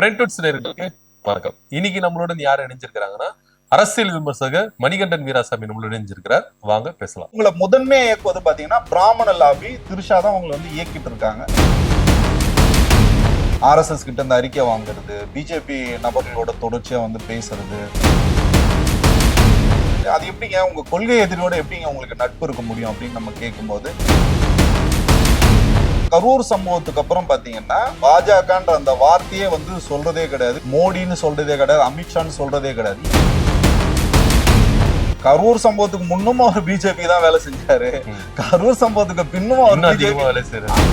வணக்கம். இன்னைக்கு நம்மளுடன் யார் இணைஞ்சிருக்கிறாங்கன்னா, அரசியல் விமர்சகர் மணிகண்டன் வீராசாமி நம்மளுடன் இணைஞ்சிருக்கிறார். வாங்க பேசலாம். உங்களை முதன்மையா இயக்குவது பாத்தீங்கன்னா பிராமண லாபி திரிஷா தான் உங்களை வந்து இயக்கிட்டு இருக்காங்க. ஆர்எஸ்எஸ் கிட்ட இந்த அறிக்கை வாங்குறது, பிஜேபி நபர்களோட தொடர்ச்சியா வந்து பேசுறது, அது எப்படிங்க உங்க கொள்கை எதிரியோட எப்படிங்க உங்களுக்கு நட்பு இருக்க முடியும் அப்படின்னு நம்ம கேட்கும்போது, கரூர் சம்பவத்துக்கு அப்புறம் பாத்தீங்கன்னா பாஜகன்ற அந்த வார்த்தையே வந்து சொல்றதே கிடையாது, மோடின்னு சொல்றதே கிடையாது, அமித்ஷான்னு சொல்றதே கிடையாது. கரூர் சம்பவத்துக்கு முன்னும் அவர் பிஜேபி தான் வேலை செஞ்சாரு, கரூர் சம்பவத்துக்கு பின்னும் அவர் பிஜேபி வேலை செய்யறாரு.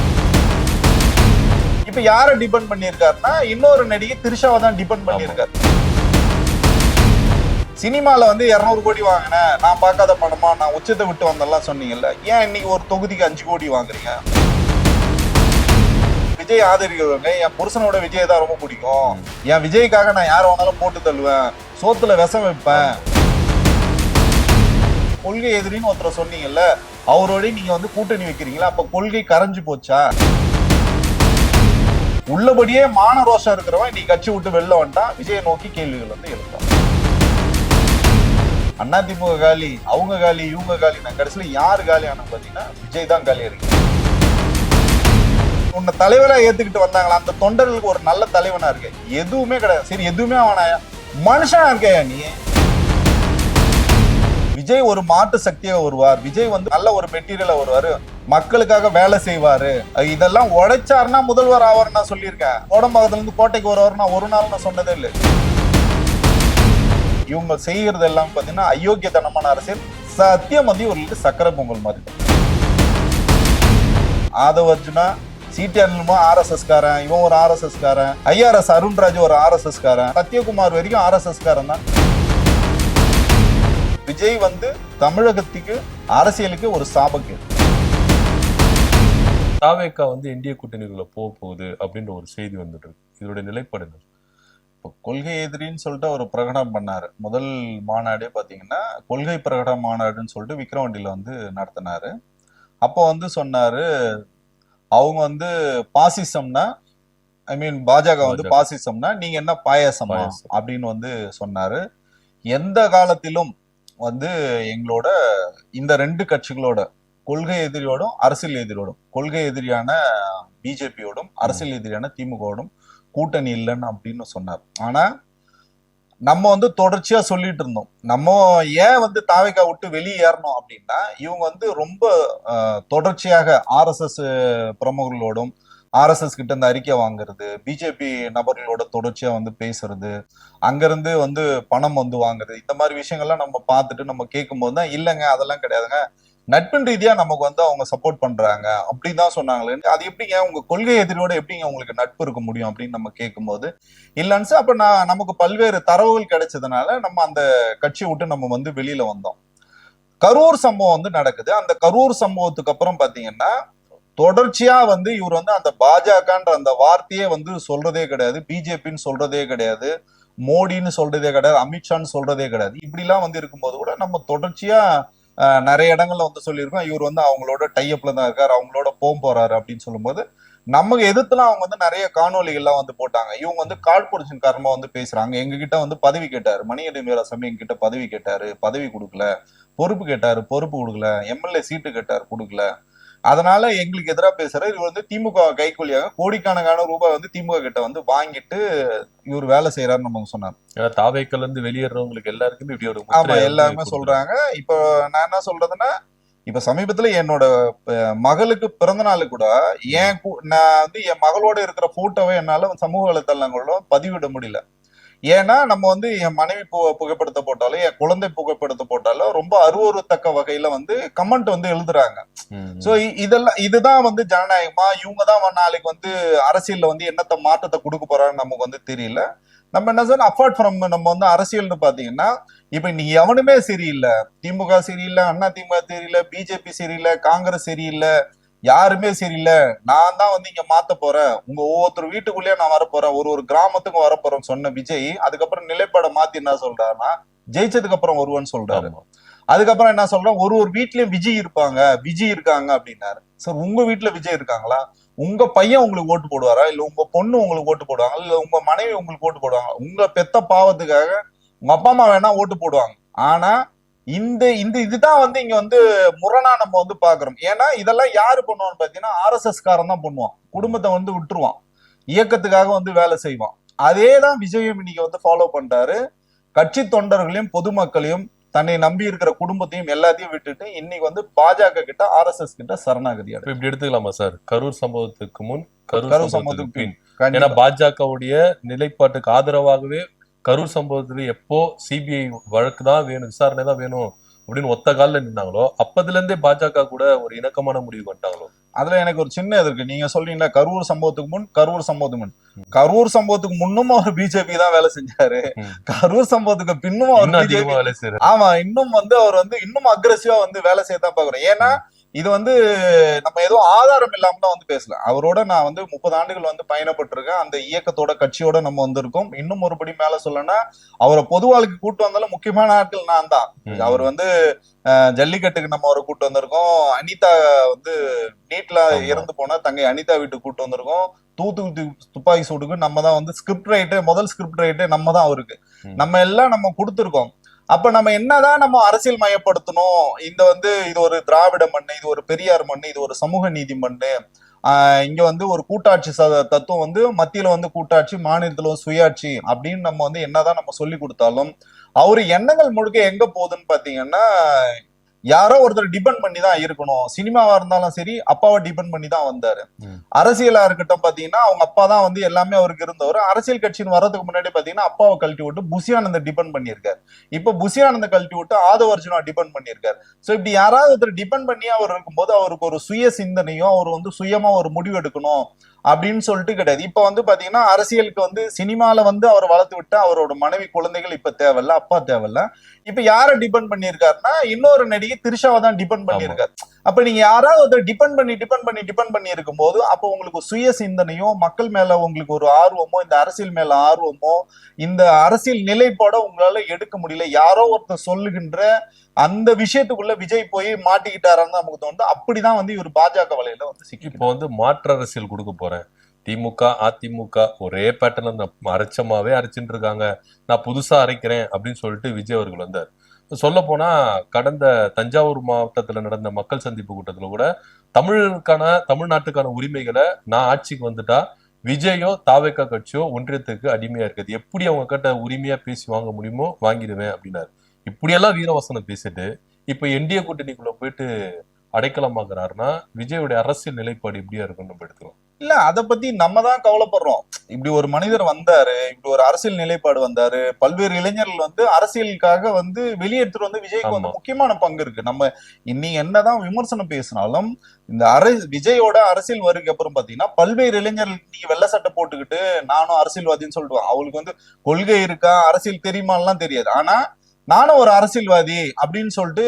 இப்ப யார டிபெண்ட் பண்ணிருக்காருன்னா இன்னொரு நடிகை திரிஷாவை தான் டிபெண்ட் பண்ணிருக்காரு. சினிமால வந்து 200 கோடி வாங்கினேன், நான் பார்க்காத படமா, நான் உச்சத்தை விட்டு வந்தெல்லாம் சொன்னீங்கல்ல, ஏன் இன்னைக்கு ஒரு தொகுதிக்கு 5 கோடி வாங்குறீங்க? விஜய் ஆதரிக்கிறவங்க என் புருஷனோட விஜய் தான் ரொம்ப பிடிக்கும், என் விஜய்க்காக நான் யார வேணாலும் போட்டு தள்ளுவேன், சோத்துல விஷம் வைப்பேன். கொள்கை எதிரின்னு ஒருத்தர சொன்னீங்கல்ல, அவரோட நீங்க வந்து கூட்டணி வைக்கிறீங்களா? அப்ப கொள்கை கரைஞ்சு போச்சா? உள்ளபடியே மான ரோஷம் இருக்கிறவன் நீ கட்சி விட்டு வெளில வந்துட்டான், விஜயை நோக்கி கேள்விகள் வந்து எழுப்பான். அதிமுக காலி, அவங்க காலி, இவங்க காலி, நான் கடைசியில யாரு காலியான பாத்தீங்கன்னா விஜய் தான் காலி இருக்கு. உன்னை தலைவரா ஏத்துக்கிட்டு வந்தாங்களா அந்த தொண்டர்களுக்கு ஒரு நல்ல தலைவனா இருக்கு? எதுவுமே கிடையாது. சரி, எதுவுமே அவனாயா மனுஷனா இருக்கையா நீ? விஜய் ஒரு மாற்று சக்தியா வருவார், விஜய் வந்து நல்ல ஒரு மெட்டீரியலா வருவாரு, மக்களுக்காக வேலை செய்வாரு, இதெல்லாம் உடைச்சாருன்னா முதல்வர் ஆவார் நான் சொல்லியிருக்கேன். கோடம்பாக்கத்துல இருந்து கோட்டைக்கு வருவார் நான் ஒரு நாள் நான் சொன்னதே இல்லை. இவங்க செய்யறது எல்லாம் பாத்தீங்கன்னா அயோக்கியத்தனமான அரசியல். சத்தியம் வந்து ஒரு சக்கரை பொங்கல் மாதிரி. ஆதவ அர்ஜுனா, சிடிஆர் ஆர்எஸ்எஸ் காரன், இவன் ஒரு ஆர்எஸ்எஸ் காரன், ஐஆர்எஸ் அருண்ராஜ் ஒரு ஆர்எஸ்எஸ் காரன், சத்யகுமார் வரைக்கும் ஆர்எஸ்எஸ் காரன் தான். விஜய் வந்து தமிழகத்துக்கு அரசியலுக்கு ஒரு சாபக்கேடு. தாவேகா வந்து இந்திய கூட்டணிக்குள்ள போகுது அப்படின்ற ஒரு செய்தி வந்துட்டு இருக்கு. இதோட நிலைப்பாடு என்ன? இப்போ கொள்கை எதிரின்னு சொல்லிட்டு அவர் பிரகடனம் பண்ணாரு. முதல் மாநாடே பாத்தீங்கன்னா கொள்கை பிரகடன மாநாடுன்னு சொல்லிட்டு விக்கிரவாண்டியில வந்து நடத்தினாரு. அப்போ வந்து சொன்னாரு, அவங்க வந்து பாசிசம்னா, ஐ மீன் பாஜக வந்து பாசிசம்னா நீங்க என்ன பாயாசமா அப்படின்னு வந்து சொன்னாரு. எந்த காலத்திலும் வந்து எங்களோட இந்த 2 கட்சிகளோட கொள்கை எதிரியோடும் அரசியல் எதிரியோடும், கொள்கை எதிரியான பிஜேபியோடும் அரசியல் எதிரியான திமுகவோடும் கூட்டணி இல்லைன்னு அப்படின்னு சொன்னார். ஆனா நம்ம வந்து தொடர்ச்சியா சொல்லிட்டு இருந்தோம், நம்ம ஏன் வந்து தாவேகா விட்டு வெளியேறணும் அப்படின்னா, இவங்க வந்து ரொம்ப தொடர்ச்சியாக ஆர்எஸ்எஸ் பிரமுகர்களோடும் ஆர்எஸ்எஸ் கிட்ட இந்த அறிக்கை வாங்குறது, பிஜேபி நபர்களோட தொடர்ச்சியா வந்து பேசுறது, அங்கிருந்து வந்து பணம் வந்து வாங்குறது, இந்த மாதிரி விஷயங்கள்லாம் நம்ம பார்த்துட்டு நம்ம கேட்கும் போது தான் இல்லைங்க அதெல்லாம் கிடையாதுங்க, நட்பின் ரீதியா நமக்கு வந்து அவங்க சப்போர்ட் பண்றாங்க அப்படிதான் சொன்னாங்களே. அது எப்படிங்க உங்க கொள்கை எதிரியோட எப்படிங்க உங்களுக்கு நட்பு இருக்க முடியும் அப்படின்னு நம்ம கேட்கும்போது இல்லைன்னு. அப்ப நமக்கு பல்வேறு தரவுகள் கிடைச்சதுனால நம்ம அந்த கட்சியை விட்டு நம்ம வந்து வெளியில வந்தோம். கரூர் சம்பவம் வந்து நடக்குது. அந்த கரூர் சம்பவத்துக்கு அப்புறம் பாத்தீங்கன்னா தொடர்ச்சியா வந்து இவர் வந்து அந்த பாஜகன்ற அந்த வார்த்தையே வந்து சொல்றதே கிடையாது, பிஜேபின்னு சொல்றதே கிடையாது, மோடின்னு சொல்றதே கிடையாது, அமித்ஷான்னு சொல்றதே கிடையாது. இப்படி எல்லாம் வந்து இருக்கும்போது கூட நம்ம தொடர்ச்சியா நிறைய இடங்கள்ல வந்து சொல்லியிருக்கோம், இவர் வந்து அவங்களோட டைஅப்ல தான் இருக்காரு, அவங்களோட போறாரு அப்படின்னு சொல்லும்போது நமக்கு எதிர்த்துலாம் அவங்க வந்து நிறைய காணொலிகள்லாம் வந்து போட்டாங்க. இவங்க வந்து காழ்ப்புணர்ச்சியின் காரணமா வந்து பேசுறாங்க. எங்க கிட்ட வந்து பதவி கேட்டாரு, மணிகண்டன் வீராசாமி எங்க கிட்ட பதவி கேட்டாரு, பதவி கொடுக்கல, பொறுப்பு கேட்டாரு, பொறுப்பு கொடுக்கல, எம்எல்ஏ சீட்டு கேட்டாரு, கொடுக்கல, அதனால எங்களுக்கு எதிராக பேசுறாரு. இவர் வந்து திமுக கைக்கூலியாக கோடிக்கணக்கான ரூபாய் வந்து திமுக கிட்ட வந்து வாங்கிட்டு இவர் வேலை செய்யறாருன்னு நம்ம சொன்னார். தாவேக்கால இருந்து வெளியேறவங்களுக்கு எல்லாருக்குமே இப்படி ஒரு ஆமா எல்லாருமே சொல்றாங்க. இப்போ நான் என்ன சொல்றதுன்னா, இப்ப சமீபத்துல என்னோட மகளுக்கு பிறந்த நாள் கூட நான் வந்து என் மகளோட இருக்கிற போட்டோவை என்னால சமூக வலைதளங்களோட பதிவிட முடியல. ஏன்னா நம்ம வந்து என் மனைவி புகைப்படத்தை போட்டாலும் என் குழந்தை புகைப்படத்தை போட்டாலும் ரொம்ப அருவருத்தக்க வகையில வந்து கமெண்ட் வந்து எழுதுறாங்க. சோ இதுதான் வந்து ஜனநாயகமா? இவங்கதான் நாளைக்கு வந்து அரசியல்ல வந்து என்னத்த மாற்றத்தை கொடுக்க போறான்னு நமக்கு வந்து தெரியல. நம்ம என்ன சொன்ன அப்பார்ட் ஃப்ரம் நம்ம வந்து அரசியல்னு பாத்தீங்கன்னா, இப்ப நீ எவனுமே சரியில்லை, திமுக சரியில்லை, அண்ணா திமுக சரியில்லை, பிஜேபி சரியில்லை, காங்கிரஸ் சரியில்லை, யாருமே சரியில்லை, நான் தான் வந்து இங்க மாத்த போறேன், உங்க ஒவ்வொருத்தர் வீட்டுக்குள்ளேயே நான் வரப்போறேன், ஒரு கிராமத்துக்கு வரப்போறேன் சொன்ன விஜய் அதுக்கப்புறம் நிலைப்பாட மாத்தி என்ன சொல்றாருன்னா, ஜெயிச்சதுக்கு அப்புறம் வருவான்னு சொல்றாரு. அதுக்கப்புறம் என்ன சொல்றேன், ஒரு வீட்லயும் விஜய் இருப்பாங்க, விஜய் இருக்காங்க அப்படின்னாரு. சார் உங்க வீட்டுல விஜய் இருக்காங்களா? உங்க பையன் உங்களுக்கு ஓட்டு போடுவாரா, இல்ல உங்க பொண்ணு உங்களுக்கு ஓட்டு போடுவாங்க, இல்ல உங்க மனைவி உங்களுக்கு ஓட்டு போடுவாங்க? உங்க பெத்த பாவத்துக்காக உங்க அப்பா அம்மா வேணா ஓட்டு போடுவாங்க. ஆனா இந்த இந்த இதுதான் வந்து இங்க வந்து முரணா நம்ம வந்து பாக்குறோம். ஏன்னா இதெல்லாம் யாரு பண்ணுவான்னு பாத்தீங்கன்னா ஆர்எஸ்எஸ் காரன் தான் பண்ணுவான். குடும்பத்தை வந்து விட்டுருவான், இயக்கத்துக்காக வந்து வேலை செய்வான். அதேதான் விஜயம் இன்னைக்கு வந்து ஃபாலோ பண்றாரு. கட்சி தொண்டர்களையும் பொதுமக்களையும் தன்னை நம்பி இருக்கிற குடும்பத்தையும் எல்லாத்தையும் விட்டுட்டு இன்னைக்கு வந்து பாஜக கிட்ட ஆர்எஸ்எஸ் கிட்ட சரணாகதி இப்ப இப்படி எடுத்துக்கலாமா சார்? கரூர் சம்பவத்துக்கு முன், கரூர் கரூர் சம்பவத்துக்கு பின். கண்டிப்பா. ஏன்னா பாஜகவுடைய நிலைப்பாட்டுக்கு ஆதரவாகவே கரூர் சம்பவத்துல எப்போ சிபிஐ வழக்கு தான் வேணும், விசாரணை தான் வேணும் அப்படின்னு ஒத்த காலில் நின்னாங்களோ அப்பதுல இருந்தே பாஜக கூட ஒரு இணக்கமான முடிவு வந்துட்டாங்களோ? அதுல எனக்கு ஒரு சின்ன இது இருக்கு. நீங்க சொல்றீங்களா கரூர் சம்பவத்துக்கு முன், கரூர் சம்பவத்துக்கு முன். கரூர் சம்பவத்துக்கு முன்னும் அவர் பிஜேபி தான் வேலை செஞ்சாரு. கரூர் சம்பவத்துக்கு பின்னும் அவர் பிஜேபி வேலை செய்யறாரு. ஆமா, இன்னும் வந்து அவர் வந்து இன்னும் அக்ரெசிவா வந்து வேலை செய்ய தான் பாக்குறோம். ஏன்னா இது வந்து நம்ம ஏதோ ஆதாரம் இல்லாம தான் வந்து பேசல. அவரோட நான் வந்து 30 ஆண்டுகள் வந்து பயணப்பட்டிருக்கேன். அந்த இயக்கத்தோட கட்சியோட நம்ம வந்திருக்கோம். இன்னும் ஒருபடி மேல சொல்லனா அவரை பொது வாழ்க்கை கூட்டு வந்தாலும் முக்கியமான ஆட்கள் நான் தான். அவர் வந்து ஜல்லிக்கட்டுக்கு நம்ம அவரை கூட்டு வந்திருக்கோம். அனிதா வந்து நீட்ல இறந்து போன தங்கை அனிதா வீட்டுக்கு கூட்டு வந்திருக்கோம். தூத்துக்குடி துப்பாக்கி சூடுக்கு நம்ம தான் வந்து ஸ்கிரிப்ட் ரைட்டர், முதல் ஸ்கிரிப்ட் ரைட்டர் நம்ம தான் அவருக்கு. நம்ம எல்லாம் நம்ம கொடுத்துருக்கோம். அப்ப நம்ம என்னதான் நம்ம அரசியல் மயப்படுத்தணும், இந்த வந்து இது ஒரு திராவிட மண்ணு, இது ஒரு பெரியார் மண்ணு, இது ஒரு சமூக நீதி மண்ணு, இங்க வந்து ஒரு கூட்டாட்சி தத்துவம் வந்து மத்தியில வந்து கூட்டாட்சி, மாநிலத்துல சுயாட்சி அப்படின்னு நம்ம வந்து என்னதான் நம்ம சொல்லி கொடுத்தாலும் அவரு எண்ணங்கள் முழுக்க எங்க போகுதுன்னு பாத்தீங்கன்னா யாரோ ஒருத்தர் டிபெண்ட் பண்ணி தான் இருக்கணும். சினிமாவா இருந்தாலும் சரி அப்பாவை டிபெண்ட் பண்ணி தான் வந்தாரு. அரசியலா இருக்கட்டும் பாத்தீங்கன்னா அவங்க அப்பா தான் வந்து எல்லாமே அவருக்கு இருந்தவர். அரசியல் கட்சின்னு வர்றதுக்கு முன்னாடி பாத்தீங்கன்னா அப்பாவை கழட்டி விட்டு புஷியானந்த டிபெண்ட் பண்ணியிருக்காரு. இப்ப புஷியானந்த கழட்டி விட்டு ஆதவர்ஜுனா டிபெண்ட் பண்ணியிருக்காரு. சோ இப்படி யாராவது ஒருத்தர் டிபெண்ட் பண்ணி அவர் இருக்கும்போது அவருக்கு ஒரு சுய சிந்தனையும் அவர் வந்து சுயமா ஒரு முடிவு எடுக்கணும் அப்படின்னு சொல்லிட்டு கிடையாது. இப்ப வந்து பாத்தீங்கன்னா அரசியலுக்கு வந்து சினிமால வந்து அவர் வளர்த்து விட்டு அவரோட மனைவி குழந்தைகள் இப்ப தேவையில்ல, அப்பா தேவையில்ல. இப்ப யார டிபெண்ட் பண்ணியிருக்காருன்னா இன்னொரு நடிகை திரிஷாவை தான் டிபெண்ட் பண்ணியிருக்காரு. அப்ப நீங்க யாராவது டிபெண்ட் பண்ணி இருக்கும் போது அப்ப உங்களுக்கு சுய சிந்தனையோ மக்கள் மேல உங்களுக்கு ஒரு ஆர்வமோ இந்த அரசியல் மேல ஆர்வமோ இந்த அரசியல் நிலைப்பாட உங்களால எடுக்க முடியல. யாரோ ஒருத்தர் சொல்லுகின்ற அந்த விஷயத்துக்குள்ள விஜய் போய் மாட்டிக்கிட்டாரான்னு நமக்கு தோணுது. அப்படிதான் வந்து இவர் பாஜக வலையில வந்து சிக்கி. இப்போ வந்து மாற்று அரசியல் கொடுக்க போறேன், திமுக அதிமுக ஒரே பேட்டர்ல அரைச்சமாவே அரைச்சுட்டு இருக்காங்க, நான் புதுசா அரைக்கிறேன் அப்படின்னு சொல்லிட்டு விஜய் அவர்கள் வந்தார். சொல்ல போனா கடந்த தஞ்சாவூர் மாவட்டத்துல நடந்த மக்கள் சந்திப்பு கூட்டத்துல கூட தமிழ்நாட்டுக்கான உரிமைகளை நான் ஆட்சிக்கு வந்துட்டா விஜயோ தாவேக்கா கட்சியோ ஒன்றியத்துக்கு அடிமையா இருக்குது, எப்படி அவங்க கிட்ட உரிமையா பேசி வாங்க முடியுமோ வாங்கிடுவேன் அப்படின்னாரு. இப்படியெல்லாம் வீரவசனம் பேசிட்டு இப்ப என்டிஏ கூட்டணிக்குள்ள போயிட்டு அடைக்கலமாக்குறாருன்னா விஜயோட அரசியல் நிலைப்பாடு எப்படியா இருக்குன்னு நம்ம எடுத்துக்கலாம். இல்ல அதை பத்தி நம்ம தான் கவலைப்படுறோம். இப்படி ஒரு மனிதர் வந்தாரு, இப்படி ஒரு அரசியல் நிலைப்பாடு வந்தாரு, பல்வேறு இளைஞர்கள் வந்து அரசியலுக்காக வந்து வெளியெடுத்துட்டு வந்து விஜய்க்கு வந்து முக்கியமான பங்கு இருக்கு. நம்ம இன்னைக்கு என்னதான் விமர்சனம் பேசினாலும் இந்த விஜயோட அரசியல் வருகைக்கு அப்புறம் பாத்தீங்கன்னா பல்வேறு இளைஞர்கள் நீங்க வெள்ளை சட்டை போட்டுக்கிட்டு நானும் அரசியல்வாதின்னு சொல்லிட்டு அவங்களுக்கு வந்து கொள்கை இருக்கா அரசியல் தெரியுமான்லாம் தெரியாது. ஆனா நானும் ஒரு அரசியல்வாதி அப்படின்னு சொல்லிட்டு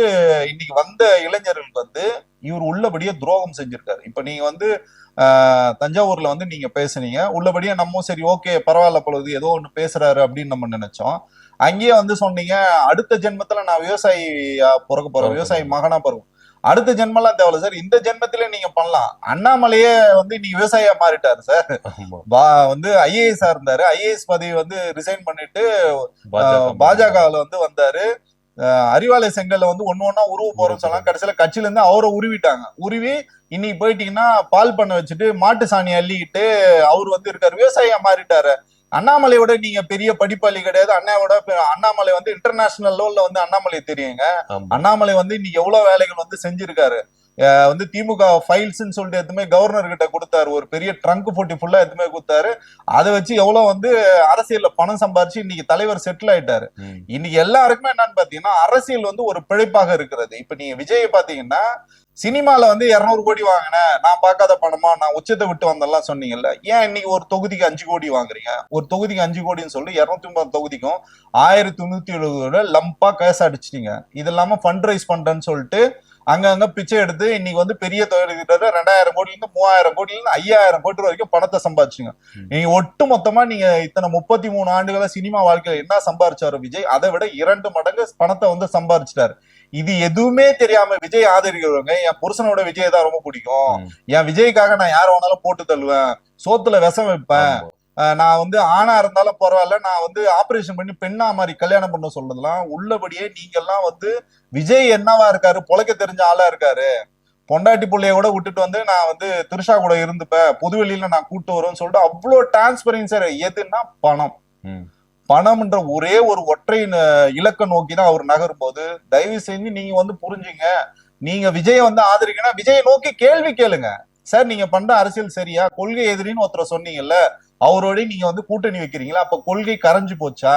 இன்னைக்கு வந்த இளைஞர்களுக்கு வந்து இவர் உள்ளபடியே துரோகம் செஞ்சிருக்காரு. இப்ப நீங்க வந்து தஞ்சாவூர்ல வந்து நீங்க பேசுனீங்க, உள்ளபடியே நம்ம சரி ஓகே பரவாயில்ல பொழுது ஏதோ ஒண்ணு பேசுறாரு அப்படின்னு நம்ம நினைச்சோம். அங்கேயே வந்து சொன்னீங்க அடுத்த ஜென்மத்துல நான் விவசாயியா பிறக்க போறேன், விவசாயி மகனா பிறகு அடுத்த ஜென்மெல்லாம் தேவையில்ல சார், இந்த ஜென்மத்திலே நீங்க பண்ணலாம். அண்ணாமலையே வந்து இன்னைக்கு விவசாயியா மாறிட்டாரு சார். வந்து ஐஏஎஸ் இருந்தாரு, ஐஏஎஸ் பதவி வந்து ரிசைன் பண்ணிட்டு பாஜகவுல வந்து வந்தாரு. அறிவாலய செங்கல்ல வந்து ஒண்ணு உருவ போறோம்னு சொல்லலாம். கடைசியில கட்சியில இருந்து அவரை உருவிட்டாங்க. உருவி இன்னைக்கு போயிட்டீங்கன்னா பால் பண்ண வச்சுட்டு மாட்டு சாணி அள்ளிக்கிட்டு அவரு வந்து இருக்காரு, விவசாயியா மாறிட்டாரு. அண்ணாமலையோட நீங்க பெரிய படிப்பாளி கிடையாது. அண்ணாமலை வந்து இன்டர்நேஷனல் லெவல்ல வந்து அண்ணாமலை தெரியுங்க. அண்ணாமலை வந்து இன்னைக்கு எவ்வளவு வேலைகள் வந்து செஞ்சிருக்காரு. வந்து திமுக ஃபைல்ஸ்ன்னு சொல்லிட்டு எதுவுமே கவர்னர் கிட்ட கொடுத்தாரு, ஒரு பெரிய ட்ரங்க் போட்டி ஃபுல்லா எதுவுமே கொடுத்தாரு. அதை வச்சு எவ்வளவு வந்து அரசியல்ல பணம் சம்பாரிச்சு இன்னைக்கு தலைவர் செட்டில் ஆயிட்டாரு. இன்னைக்கு எல்லாருக்குமே என்னன்னு பாத்தீங்கன்னா அரசியல் வந்து ஒரு பிழைப்பாக இருக்கிறது. இப்ப நீங்க விஜய் பாத்தீங்கன்னா சினிமால வந்து 200 கோடி வாங்கினேன், நான் பார்க்காத பணமா, நான் உச்சத்தை விட்டு வந்தெல்லாம் சொன்னீங்கல்ல, ஏன் இன்னைக்கு ஒரு தொகுதிக்கு 5 கோடி வாங்குறீங்க? ஒரு தொகுதிக்கு 5 கோடின்னு சொல்லி 250 தொகுதிக்கும் 1170 லம்பா கேஸ் அடிச்சிட்டீங்க. இது இல்லாம ஃபண்ட் ரைஸ் பண்றேன்னு சொல்லிட்டு அங்கங்க பிச்சை எடுத்து இன்னைக்கு வந்து பெரிய தொழில்கிட்ட 2000 கோடில இருந்து 3000 கோடில இருந்து 5000 கோடி வரைக்கும் பணத்தை சம்பாதிச்சுங்க. நீங்க ஒட்டு மொத்தமா நீங்க இத்தனை 33 ஆண்டுகள சினிமா வாழ்க்கையில என்ன சம்பாதிச்சாரு விஜய், அதை விட 2 மடங்கு பணத்தை வந்து சம்பாதிச்சிட்டாரு. இது எதுவுமே தெரியாம விஜய் ஆதரிக்கிறவங்க என் புருஷனோட விஜய் தான் ரொம்ப பிடிக்கும், ம். என் விஜய்க்காக நான் யார வேணாலும் போட்டு தள்ளுவேன், சோத்துல விஷம் வைப்பேன், ஆமா. நான் வந்து ஆணா இருந்தாலும் பரவாயில்ல, நான் வந்து ஆபரேஷன் பண்ணி பெண்ணா மாதிரி கல்யாணம் பண்ண சொல்றதெல்லாம் உள்ளபடியே நீங்க எல்லாம் வந்து விஜய் என்னவா இருக்காரு, பொழைக்க தெரிஞ்ச ஆளா இருக்காரு, பொண்டாட்டி புள்ளைய கூட விட்டுட்டு வந்து நான் வந்து திருஷா கூட இருந்துப்பேன், பொதுவெளியில நான் கூட்டு வருவேன்னு சொல்லிட்டு அவ்வளவு டிரான்ஸ்பரன்சியா எதுன்னா பணம். ம். பணம்ன்ற ஒரே ஒரு ஒற்றை இலக்க நோக்கி தான் அவர் நகரும் போது தயவு செஞ்சு நீங்க வந்து புரிஞ்சுங்க. நீங்க விஜய வந்து ஆதரிக்கனா விஜயை நோக்கி கேள்வி கேளுங்க. சார் நீங்க பண்ற அரசியல் சரியா, கொள்கை எதிரின்னு ஒருத்தர சொன்னீங்கல்ல, அவரோட நீங்க வந்து கூட்டணி வைக்கிறீங்களா, அப்ப கொள்கை கரைஞ்சு போச்சா,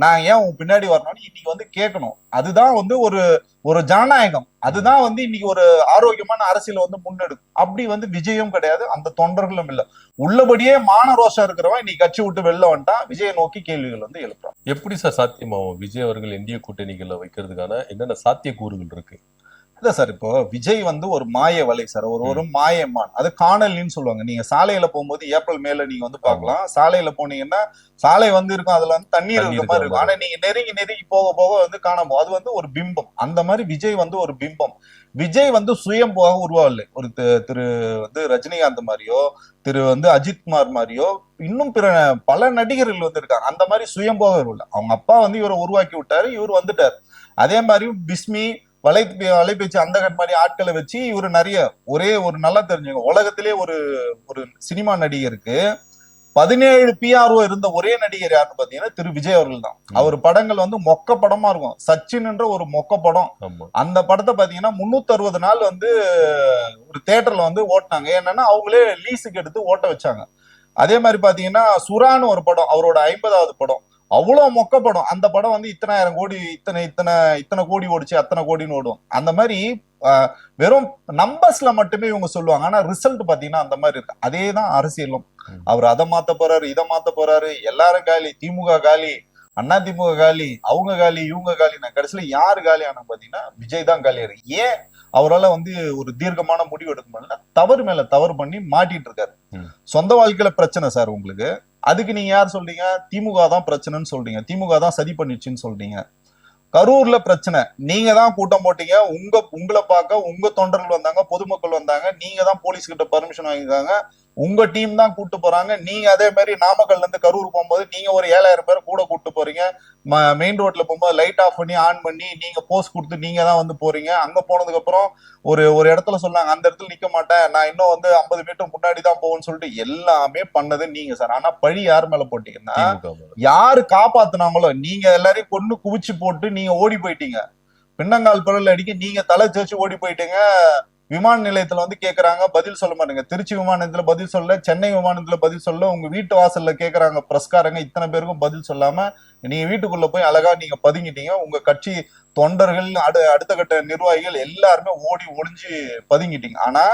நான் ஏன் உன் பின்னாடி வரணும்னு இன்னைக்கு வந்து கேட்கணும். அதுதான் வந்து ஒரு ஒரு ஜனநாயகம். அதுதான் வந்து இன்னைக்கு ஒரு ஆரோக்கியமான அரசியல் வந்து முன்னெடுக்கும். அப்படி வந்து விஜயும் கிடையாது, அந்த தொண்டர்களும் இல்ல. உள்ளபடியே மான ரோஷம் இருக்கிறவன் இன்னைக்கு கட்சி விட்டு வெளில வந்துட்டான், விஜயை நோக்கி கேள்விகள் வந்து எழுப்புறான். எப்படி சார் சாத்தியமாகும் விஜய் அவர்கள் என்டிஏ கூட்டணிகளை வைக்கிறதுக்கான என்னென்ன சாத்தியக்கூறுகள் இருக்கு? இல்ல சார், இப்போ விஜய் வந்து ஒரு மாய வலை சார், ஒரு மாயமான். அது காணலின்னு சொல்லுவாங்க. நீங்க சாலையில போகும்போது ஏப்ரல் மேல நீங்க வந்து பார்க்கலாம். சாலையில போனீங்கன்னா சாலை வந்து இருக்கும், அதுல வந்து தண்ணீர் இருக்க மாதிரி இருக்கும். ஆனா நீங்க நெருங்கி நெருங்கி போக போக வந்து காணாம அது வந்து ஒரு பிம்பம். அந்த மாதிரி விஜய் வந்து ஒரு பிம்பம். விஜய் வந்து சுயம்போக உருவாகலை. ஒரு திரு வந்து ரஜினிகாந்த் மாதிரியோ, திரு வந்து அஜித்குமார் மாதிரியோ, இன்னும் பிற பல நடிகர்கள் வந்து இருக்காங்க. அந்த மாதிரி சுயம்போக இல்லை. அவங்க அப்பா வந்து இவரை உருவாக்கி விட்டாரு, இவர் வந்துட்டாரு. அதே மாதிரி பிஸ்மி வலைபேச்சு அந்த மாதிரி ஆட்களை வச்சு இவரு நிறைய ஒரே ஒரு நல்லா தெரிஞ்சுங்க, உலகத்திலே ஒரு ஒரு சினிமா நடிகருக்கு 17 PRO இருந்த ஒரே நடிகர் யாருன்னு பாத்தீங்கன்னா திரு விஜய் அவர்கள் தான். அவர் படங்கள் வந்து மொக்க படமா இருக்கும். சச்சின்ன்ற ஒரு மொக்க படம். அந்த படத்தை பாத்தீங்கன்னா 360 நாள் வந்து ஒரு தியேட்டர்ல வந்து ஓட்டினாங்க. என்னன்னா அவங்களே லீஸுக்கு எடுத்து ஓட்ட வச்சாங்க. அதே மாதிரி பாத்தீங்கன்னா சுறான்னு ஒரு படம், அவரோட 50வது படம், அவ்வளவு மொக்க படம். அந்த படம் வந்து இத்தனாயிரம் கோடி இத்தனை கோடி ஓடிச்சு, அத்தனை கோடின்னு ஓடும். அந்த மாதிரி வெறும் நம்பர்ஸ்ல மட்டுமே இவங்க சொல்லுவாங்க. ஆனா ரிசல்ட் பாத்தீங்கன்னா அந்த மாதிரி இருக்கு. அதேதான் அரசியலும். அவர் அதை மாத்த போறாரு, இதை மாத்த போறாரு, எல்லாரும் காலி, திமுக காலி, அண்ணா திமுக காலி, அவங்க காலி, இவங்க காலி. நான் கடைசியில யாரு காலி ஆனா பாத்தீங்கன்னா விஜய் தான் காலியாரு. ஏன் அவரால் வந்து ஒரு தீர்க்கமான முடிவு எடுக்க முடியல, தவறு மேல தவறு பண்ணி மாட்டிட்டு இருக்காரு. சொந்த வாழ்க்கையில பிரச்சனை சார் உங்களுக்கு. அதுக்கு நீங்க யார் சொல்றீங்க, திமுக தான் பிரச்சனைன்னு சொல்றீங்க, திமுக தான் சதி பண்ணிச்சுன்னு சொல்றீங்க. கரூர்ல பிரச்சனை, நீங்க தான் கூட்டம் போட்டீங்க, உங்களை பார்க்க உங்க தொண்டர்கள் வந்தாங்க, பொதுமக்கள் வந்தாங்க, நீங்க தான் போலீஸ் கிட்ட பர்மிஷன் வாங்கிருக்காங்க, உங்க டீம் தான் கூட்டு போறாங்க. நீங்க அதே மாதிரி நாமக்கல்ல இருந்து கரூர் போகும்போது நீங்க ஒரு 7000 பேர் கூட கூட்டு போறீங்க. மெயின் ரோட்ல போகும்போது லைட் ஆஃப் பண்ணி ஆன் பண்ணி நீங்க போஸ்ட் கொடுத்து நீங்க தான் வந்து போறீங்க. அங்க போனதுக்கு அப்புறம் ஒரு இடத்துல சொன்னாங்க, அந்த இடத்துல நிக்க மாட்டேன், நான் இன்னும் வந்து 50 மீட்டர் முன்னாடி தான் போவேன்னு சொல்லிட்டு எல்லாமே பண்ணது நீங்க சார். ஆனா பழி யார் மேல போட்டீங்கன்னா, யாரு காப்பாத்துனாங்களோ, நீங்க எல்லாரையும் கொண்டு குவிச்சு போட்டு நீங்க ஓடி போயிட்டீங்க. பின்னங்கால் பிறல் அடிக்க நீங்க தலை தேய்ச்சி ஓடி போயிட்டீங்க. விமான நிலையத்துல வந்து கேக்குறாங்க, பதில் சொல்ல மாட்டேங்க. திருச்சி விமானத்துல பதில் சொல்ல, சென்னை விமானத்துல பதில் சொல்ல, உங்க வீட்டு வாசல்ல கேக்குறாங்க பிரஸ்காரங்க, இத்தனை பேருக்கும் பதில் சொல்லாம நீங்க வீட்டுக்குள்ள போய் அழகா நீங்க பதுங்கிட்டீங்க. உங்க கட்சி தொண்டர்கள், அடுத்த கட்ட நிர்வாகிகள் எல்லாருமே ஓடி ஒளிஞ்சு பதுங்கிட்டீங்க. ஆனா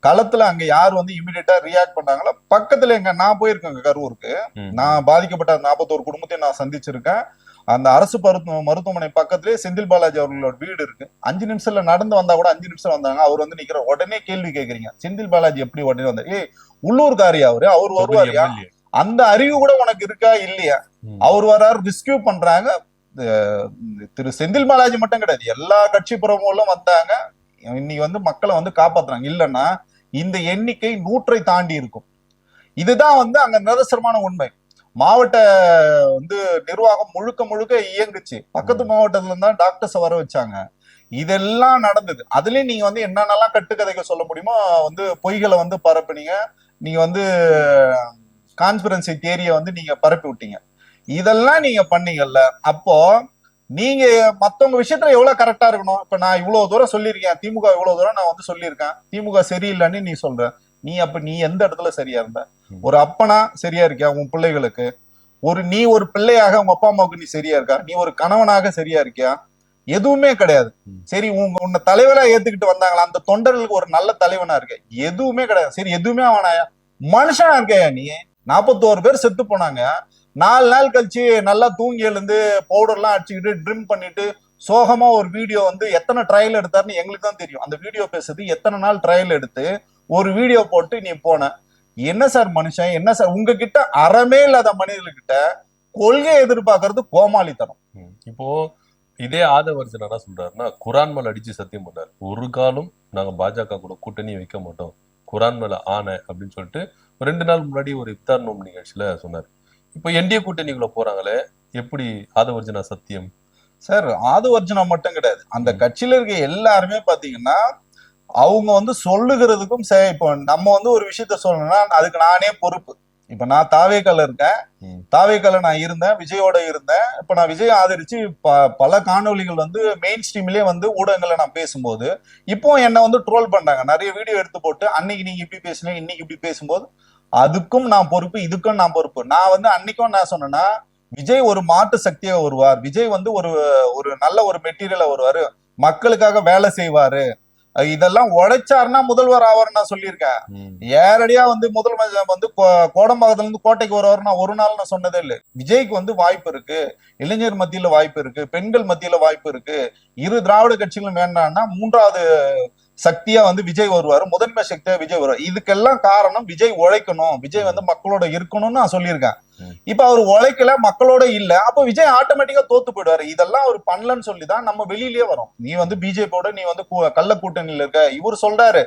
களத்துல அங்க யார் வந்து இமிடியேட்டா ரியாக்ட் பண்ணாங்களோ, பக்கத்துல நான் போயிருக்கேங்க கரூருக்கு. நான் பாதிக்கப்பட்ட 41 குடும்பத்தையும் நான் சந்திச்சிருக்கேன். அந்த அரசு மருத்துவமனை பக்கத்திலே செந்தில் பாலாஜி அவர்களோட வீடு இருக்கு. 5 நிமிஷத்துல நடந்து வந்தா கூட 5 நிமிஷம் வந்தாங்க. அவர் வந்து நிக்கிற உடனே கேள்வி கேட்கறீங்க, செந்தில் பாலாஜி எப்படி உடனே வந்தாரு? உள்ளூர்காரி அவர் வருவாரியா? அந்த அறிவு கூட உனக்கு இருக்கா இல்லையா? அவர் வராரு, ரெஸ்கியூ பண்றாங்க. திரு செந்தில் பாலாஜி மட்டும் கிடையாது, எல்லா கட்சி பிரமுகர்களும் வந்தாங்க. இன்னைக்கு வந்து மக்களை வந்து காப்பாத்துறாங்க. இல்லைன்னா இந்த எண்ணிக்கை 100 தாண்டி இருக்கும். இதுதான் வந்து அங்க நிதர்சனமான உண்மை. மாவட்ட வந்து நிர்வாகம் முழுக்க இயங்குச்சு. பக்கத்து மாவட்டத்துல இருந்தா டாக்டர்ஸ் வர வச்சாங்க. இதெல்லாம் நடந்தது. அதுலயும் நீங்க வந்து என்னென்னலாம் கட்டுக்கதைகள் சொல்ல முடியுமோ வந்து பொய்களை வந்து பரப்புனீங்க. நீங்க வந்து கான்ஸ்பிரன்சி தியரியை வந்து நீங்க பரப்பி விட்டீங்க. இதெல்லாம் நீங்க பண்ணீங்கல்ல, அப்போ நீங்க மத்தவங்க விஷயத்துல எவ்வளவு கரெக்டா இருக்கணும். இப்ப நான் இவ்வளவு தூரம் சொல்லியிருக்கேன், திமுக இவ்வளவு தூரம் நான் வந்து சொல்லியிருக்கேன், திமுக சரியில்லைன்னு நீ சொல்ற. நீ எந்த இடத்துல சரியா இருந்த? ஒரு அப்பனா சரியா இருக்கியா உன் பிள்ளைகளுக்கு? நீ ஒரு பிள்ளையாக உங்க அப்பா அம்மாவுக்கு நீ சரியா இருக்கா? நீ ஒரு கணவனாக சரியா இருக்கியா? எதுவுமே கிடையாது. சரி, உன்னை தலைவரா ஏத்துக்கிட்டு வந்தாங்களா? அந்த தொண்டர்களுக்கு ஒரு நல்ல தலைவனா இருக்க? எதுவுமே கிடையாது. சரி, எதுவுமே அவனாயா? மனுஷனா இருக்கையா நீ? 41 பேர் செத்து போனாங்க. 4 நாள் கழிச்சு நல்லா தூங்கி எழுந்து பவுடர் எல்லாம் அடிச்சுக்கிட்டு ட்ரிம் பண்ணிட்டு சோகமா ஒரு வீடியோ வந்து எத்தனை ட்ரையல் எடுத்தாருன்னு எங்களுக்கு தான் தெரியும். அந்த வீடியோ பேசுறது எத்தனை நாள் ட்ரையல் எடுத்து ஒரு வீடியோ போட்டு நீ போன. என்ன சார் மனுஷன்? என்ன சார் உங்ககிட்ட அறமே இல்லாத மனிதர்கிட்ட கொள்கை எதிர்பார்க்கறது கோமாளித்தனம். இப்போ இதே ஆதவர்ஜன் என்ன சொல்றாருன்னா, குரான் மேல அடிச்சு சத்தியம் பண்ணாரு. ஒரு காலம் நாங்க பாஜக கூட கூட்டணி வைக்க மாட்டோம், குரான் மேல ஆணை அப்படின்னு சொல்லிட்டு 2 நாள் முன்னாடி ஒரு இப்தார் நோம்பு நிகழ்ச்சியில சொன்னாரு. இப்ப என்டிஏ கூட்டணிக்குள்ள போறாங்களே, எப்படி ஆதவர்ஜனா சத்தியம்? சார், ஆதவர்ஜனா மட்டும் கிடையாது, அந்த கட்சியில இருக்க எல்லாருமே பாத்தீங்கன்னா அவங்க வந்து சொல்லுகிறதுக்கும் இப்போ நம்ம வந்து ஒரு விஷயத்த சொல்லணும்னா அதுக்கு நானே பொறுப்பு. இப்ப நான் தாவேக்கால இருக்கேன், தாவேக்கால நான் இருந்தேன், விஜயோட இருந்தேன். இப்ப நான் விஜய் ஆதரிச்சு பல காணொலிகள் வந்து மெயின் ஸ்ட்ரீம்லயே வந்து ஊடகங்களை நான் பேசும்போது இப்போ என்ன வந்து ட்ரோல் பண்றாங்க, நிறைய வீடியோ எடுத்து போட்டு அன்னைக்கு நீங்க இப்படி பேசுனீங்க இன்னைக்கு இப்படி பேசும்போது அதுக்கும் நான் பொறுப்பு, இதுக்கும் நான் பொறுப்பு. நான் வந்து அன்னைக்கும் நான் சொன்னேன்னா விஜய் ஒரு மாற்று சக்தியா வருவார், விஜய் வந்து ஒரு ஒரு நல்ல ஒரு மெட்டீரியலா வருவாரு, மக்களுக்காக வேலை செய்வாரு, இதெல்லாம் உழைச்சாருன்னா முதல்வர் ஆவார் நான் சொல்லியிருக்கேன். ஏரடியா வந்து முதல்வர் வந்து கோடம்பாக்கத்துல இருந்து கோட்டைக்கு வருவார் நான் ஒரு நாள் நான் சொன்னதே இல்லை. விஜய்க்கு வந்து வாய்ப்பு இருக்கு, இளைஞர் மத்தியில வாய்ப்பு இருக்கு, பெண்கள் மத்தியில வாய்ப்பு இருக்கு. இரு திராவிட கட்சிகளும் வேண்டாம்னா மூன்றாவது சக்தியா வந்து விஜய் வருவாரு, முதன்மை சக்தியா விஜய் வருவார். இதுக்கெல்லாம் காரணம் விஜய் உழைக்கணும், விஜய் வந்து மக்களோட இருக்கணும்னு நான் சொல்லியிருக்கேன். இப்ப அவர் உழைக்கல, மக்களோட இல்ல, அப்ப விஜய் ஆட்டோமேட்டிக்கா தோத்து போயிடுவாரு. இதெல்லாம் அவர் பண்ணலன்னு சொல்லிதான் நம்ம வெளியிலேயே வரோம். நீ வந்து பிஜேபியோட நீ வந்து கள்ள கூட்டணியில இருக்க, இவர் சொல்றாரு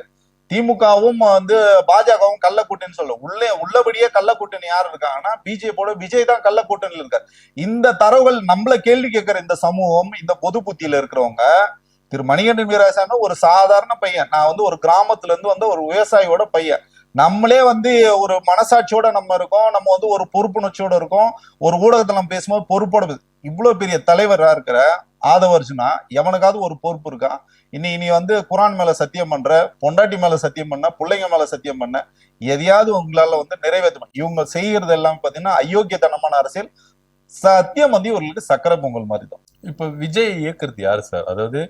திமுகவும் வந்து பாஜகவும் கள்ள கூட்டணி சொல்ல, உள்ளபடியே கள்ள கூட்டணி யாரு இருக்காங்கன்னா பிஜேபியோட விஜய் தான் கள்ள கூட்டணியில இருக்காரு. இந்த தரவுகள் நம்மள கேள்வி கேட்கிற இந்த சமூகம், இந்த பொது புத்தியில இருக்கிறவங்க, திரு மணிகண்டன் வீராசாமி ஒரு சாதாரண பையன், நான் வந்து ஒரு கிராமத்துல இருந்து வந்து ஒரு விவசாயியோட பையன், நம்மளே வந்து ஒரு மனசாட்சியோட நம்ம இருக்கோம், நம்ம வந்து ஒரு பொறுப்புணர்ச்சியோட இருக்கோம், ஒரு ஊடகத்துல நம்ம பேசும்போது பொறுப்போட. இவ்வளவு பெரிய தலைவரா இருக்கிற ஆதவர்ஜுனா எவனுக்காவது ஒரு பொறுப்பு இருக்கா? இனி வந்து குரான் மேல சத்தியம் பண்ற, பொண்டாட்டி மேல சத்தியம் பண்ண, பிள்ளைங்க மேல சத்தியம் பண்ண, எதையாவது உங்களால வந்து நிறைவேற்ற இவங்க செய்யறது எல்லாம் பாத்தீங்கன்னா அயோக்கியத்தனமான அரசியல். சத்தியம் வந்து இவர்களுக்கு சக்கரை பொங்கல் மாதிரி தான். இப்ப விஜய் இயக்குறது யாரு சார்? அதாவது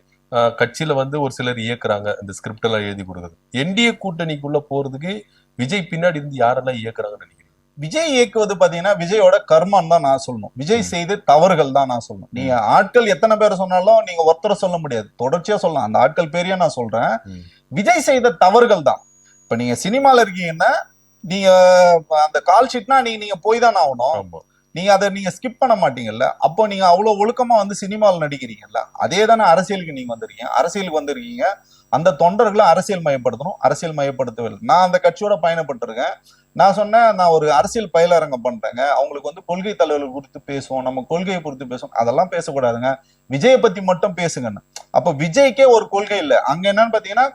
கட்சியில வந்து ஒரு சிலர் இயக்குறாங்க, இந்த ஸ்கிரிப்ட் எல்லாம் எழுதி கொடுக்குறது. என்டிஏ கூட்டணிக்குள்ள போறதுக்கு விஜய் பின்னாடி இருந்து யாரெல்லாம் இயக்குறாங்கன்னு நினைக்கிறீங்க? விஜய் இயக்குவது பாத்தீங்கன்னா விஜயோட கர்மான்னு தான் நான் சொல்லணும், விஜய் செய்த தவறுகள் தான் நான் சொல்லணும். நீங்க ஆட்கள் எத்தனை பேர் சொன்னாலும் நீங்க ஒருத்தர சொல்ல முடியாது, தொடர்ச்சியா சொல்லலாம். அந்த ஆட்கள் பேரையே நான் சொல்றேன். விஜய் செய்த தவறுகள் தான். இப்ப நீங்க சினிமால இருக்கீங்கன்னா நீங்க அந்த கால் ஷீட்னா நீங்க போய் தான் ஆகணும், நீங்க அதை நீங்க ஸ்கிப் பண்ண மாட்டீங்கல்ல. அப்போ நீங்க அவ்வளவு ஒழுக்கமா வந்து சினிமாவில் நடிக்கிறீங்கல்ல, அதே தானே அரசியலுக்கு நீங்க வந்திருக்கீங்க. அரசியலுக்கு வந்திருக்கீங்க, அந்த தொண்டர்களை அரசியல் மயப்படுத்தணும், அரசியல் மயப்படுத்தவில்லை. நான் அந்த கட்சியோட பயணப்பட்டிருக்கேன். நான் சொன்னேன், நான் ஒரு அரசியல் பயிலரங்கம் பண்றேங்க, அவங்களுக்கு வந்து கொள்கை தலைவர்கள் குறித்து பேசுவோம், நம்ம கொள்கையை குறித்து பேசுவோம், அதெல்லாம் பேசக்கூடாதுங்க, விஜயை பத்தி மட்டும் பேசுங்கன்னு. அப்ப விஜய்க்கே ஒரு கொள்கை இல்லை. அங்க என்னன்னு பாத்தீங்கன்னா,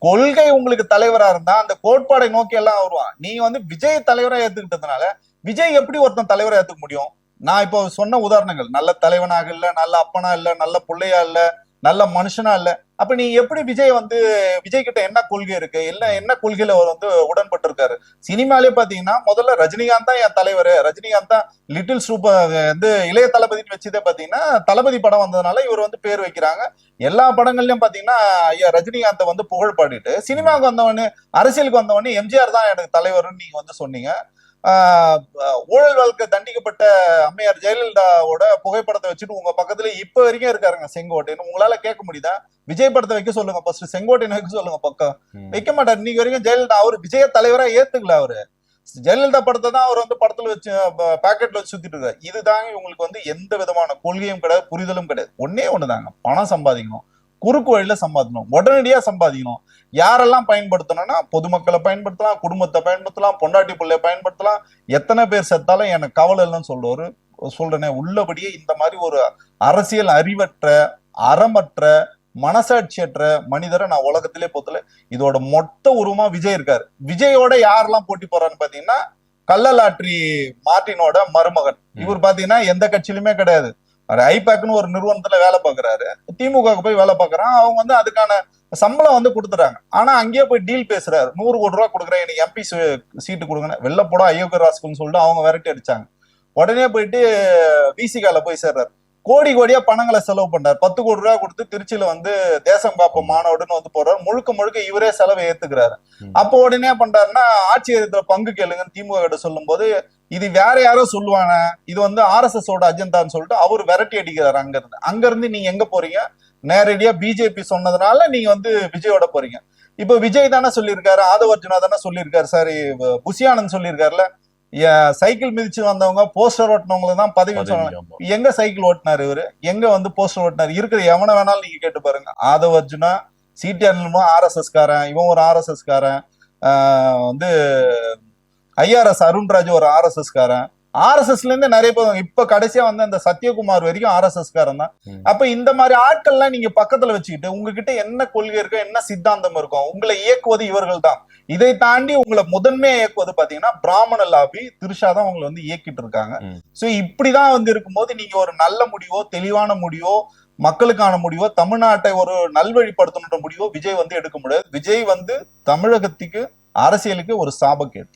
கொள்கை உங்களுக்கு தலைவரா இருந்தா அந்த கோட்பாடை நோக்கி எல்லாம் வருவான். நீங்க வந்து விஜய் தலைவரா ஏத்துக்கிட்டதுனால விஜய் எப்படி ஒருத்தன் தலைவரை ஏத்துக்க முடியும்? நான் இப்போ சொன்ன உதாரணங்கள், நல்ல தலைவனாக இல்ல, நல்ல அப்பனா இல்ல, நல்ல பிள்ளையா இல்ல, நல்ல மனுஷனா இல்ல. அப்ப நீ எப்படி விஜய் கிட்ட என்ன கொள்கை இருக்கு, என்ன கொள்கையில அவர் வந்து உடன்பட்டு இருக்காரு? சினிமாலே பாத்தீங்கன்னா முதல்ல ரஜினிகாந்த் தான் என் தலைவர், ரஜினிகாந்த் தான் லிட்டில் சூப்பர் வந்து இளைய தளபதினு வச்சதே பாத்தீங்கன்னா தளபதி படம் வந்ததுனால இவர் வந்து பேர் வைக்கிறாங்க. எல்லா படங்கள்லயும் பாத்தீங்கன்னா ஐயா ரஜினிகாந்தை வந்து புகழ் பாடிட்டு, சினிமாவுக்கு வந்தவொடனே அரசியலுக்கு வந்தவொடனே எம்ஜிஆர் தான் எனக்கு தலைவர்னு நீங்க வந்து சொன்னீங்க. ஊழல் வழக்கு தண்டிக்கப்பட்ட அம்மையார் ஜெயலலிதாவோட புகைப்படத்தை வச்சுட்டு உங்க பக்கத்துல இப்ப வரைக்கும் இருக்காருங்க செங்கோட்டையன். உங்களால கேட்க முடியுதா? விஜய் படத்தை வைக்க சொல்லுங்க, ஃபர்ஸ்ட் செங்கோட்டையன் வைக்க சொல்லுங்க. பக்கம் வைக்க மாட்டாரு. இன்னைக்கு வரைக்கும் ஜெயலலிதா அவரு விஜய தலைவரா ஏத்துக்கல. அவரு ஜெயலலிதா படத்தை தான் அவர் வந்து படத்துல வச்சு பாக்கெட்ல வச்சு சுத்திட்டு இருக்காரு. இதுதாங்க இவங்களுக்கு வந்து எந்த விதமான கொள்கையும் கிடையாது, புரிதலும் கிடையாது. ஒன்னே ஒண்ணுதாங்க, பணம் சம்பாதிக்கணும், குறுக்கு வழியில சம்பாதிக்கணும், உடனடியா சம்பாதிக்கணும். யாரெல்லாம் பயன்படுத்தணும்னா பொதுமக்களை பயன்படுத்தலாம், குடும்பத்தை பயன்படுத்தலாம், பொண்டாட்டி பிள்ளைய பயன்படுத்தலாம், எத்தனை பேர் செத்தாலும் எனக்கு கவலை இல்லைன்னு சொல்றேனே. உள்ளபடியே இந்த மாதிரி ஒரு அரசியல் அறிவற்ற, அறமற்ற, மனசாட்சியற்ற மனிதரை நான் உலகத்திலே போத்தல. இதோட மொத்த உருவமா விஜய் இருக்காரு. விஜயோட யாரெல்லாம் போட்டி போறான்னு பாத்தீங்கன்னா கள்ளலாற்றி மார்டினோட மருமகன். இவர் பாத்தீங்கன்னா எந்த கட்சியிலுமே கிடையாது, ஐபேக்னு ஒரு நிறுவனத்துல வேலை பாக்குறாரு, திமுக போய் வேலை பாக்குறான். அவங்க வந்து அதுக்கான சம்பளம் வந்து கொடுத்துறாங்க. ஆனா அங்கேயே போய் டீல் பேசுறாரு, 100 கோடி ரூபாய் கொடுக்குறேன், எனக்கு எம்பி சீட்டு கொடுங்க, வெளில போட அயோக்கிய ராஸ்கல்னு சொல்லிட்டு அவங்க விரட்டி அடிச்சாங்க. உடனே போயிட்டு விசிகால போய் சேர்றாரு, கோடி கோடியா பணங்களை செலவு பண்றாரு. 10 கோடி ரூபாய் கொடுத்து திருச்சியில வந்து தேசம் காப்போம் மாநாடுன்னு வந்து போறாரு. முழுக்க இவரே செலவை ஏத்துக்கிறாரு. அப்போ உடனே பண்றாருன்னா ஆட்சியத்துல பங்கு கேளுங்கன்னு திமுக கிட்ட சொல்லும் போது இது வேற யாரோ சொல்லுவாங்க, இது வந்து RSS ஓட அஜெண்டான்னு சொல்லிட்டு அவர் விரட்டி அடிக்கிறாரு. அங்கிருந்து நீங்க எங்க போறீங்க? நேரடியா பிஜேபி சொன்னதுனால நீங்க வந்து விஜயோட போறீங்க. இப்ப விஜய் தானே சொல்லியிருக்காரு, ஆதவர்ஜுனா தானே சொல்லியிருக்காரு, சாரி புஷியானந்த் சொல்லியிருக்காருல, சைக்கிள் மிதிச்சு வந்தவங்க போஸ்டர் ஓட்டினவங்களுக்கு தான் பதவி சொன்னாங்க. ஆமா. எங்க சைக்கிள் ஓட்டினாரு இவரு, எங்க வந்து போஸ்டர் ஓட்டினாரு? இருக்கிற எவனை வேணாலும் நீங்க கேட்டு பாருங்க. ஆதவ அர்ஜுனா, சிடிஆர் RSS காரன், இவன் ஒரு RSS காரன், வந்து ஐஆர்எஸ் அருண்ராஜ் ஒரு RSS காரன், RSSல இருந்து நிறைய பேர் இப்ப கடைசியா வந்து அந்த சத்யகுமார் வரைக்கும் RSS காரன் தான். அப்ப இந்த மாதிரி ஆட்கள்லாம் நீங்க பக்கத்துல வச்சுக்கிட்டு உங்ககிட்ட என்ன கொள்கை இருக்கும், என்ன சித்தாந்தம் இருக்கும், உங்களை இயக்குவது இவர்கள் தான். இதை தாண்டி உங்களை முதன்மையா இயக்குவது பாத்தீங்கன்னா பிராமண லாபி திருஷா தான் உங்களை வந்து இயக்கிட்டு இருக்காங்க. சோ இப்படிதான் வந்து இருக்கும்போது நீங்க ஒரு நல்ல முடிவோ, தெளிவான முடிவோ, மக்களுக்கான முடிவோ, தமிழ்நாட்டை ஒரு நல்வழிப்படுத்தணுன்ற முடிவோ விஜய் வந்து எடுக்க முடியாது. விஜய் வந்து தமிழகத்துக்கு அரசியலுக்கு ஒரு சாபக்கேடு.